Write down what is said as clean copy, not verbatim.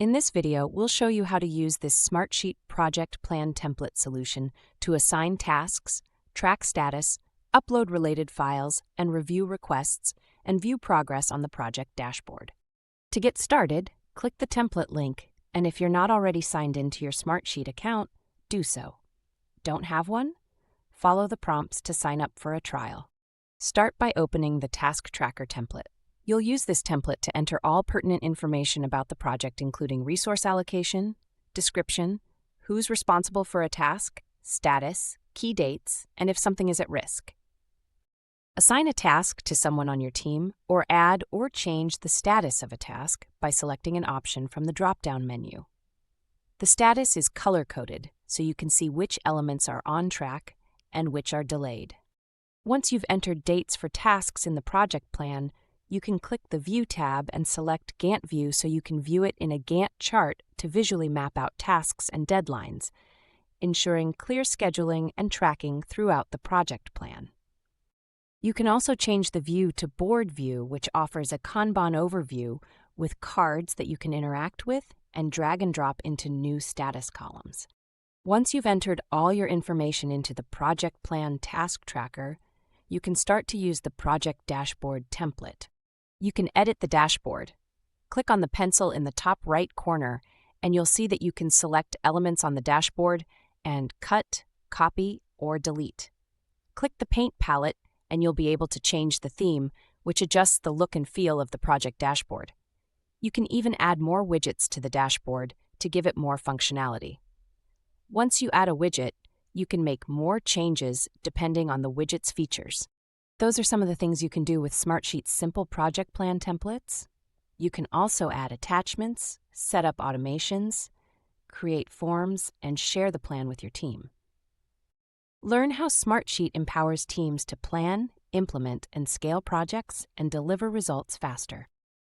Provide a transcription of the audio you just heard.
In this video, we'll show you how to use this Smartsheet project plan template solution to assign tasks, track status, upload related files, and review requests, and view progress on the project dashboard. To get started, click the template link, and if you're not already signed into your Smartsheet account, do so. Don't have one? Follow the prompts to sign up for a trial. Start by opening the Task Tracker template. You'll use this template to enter all pertinent information about the project, including resource allocation, description, who's responsible for a task, status, key dates, and if something is at risk. Assign a task to someone on your team, or add or change the status of a task by selecting an option from the drop-down menu. The status is color-coded, so you can see which elements are on track and which are delayed. Once you've entered dates for tasks in the project plan, you can click the View tab and select Gantt View so you can view it in a Gantt chart to visually map out tasks and deadlines, ensuring clear scheduling and tracking throughout the project plan. You can also change the view to Board View, which offers a Kanban overview with cards that you can interact with and drag and drop into new status columns. Once you've entered all your information into the Project Plan Task Tracker, you can start to use the Project Dashboard template. You can edit the dashboard. Click on the pencil in the top right corner, and you'll see that you can select elements on the dashboard and cut, copy, or delete. Click the Paint palette, and you'll be able to change the theme, which adjusts the look and feel of the project dashboard. You can even add more widgets to the dashboard to give it more functionality. Once you add a widget, you can make more changes depending on the widget's features. Those are some of the things you can do with Smartsheet's simple project plan templates. You can also add attachments, set up automations, create forms, and share the plan with your team. Learn how Smartsheet empowers teams to plan, implement, and scale projects and deliver results faster.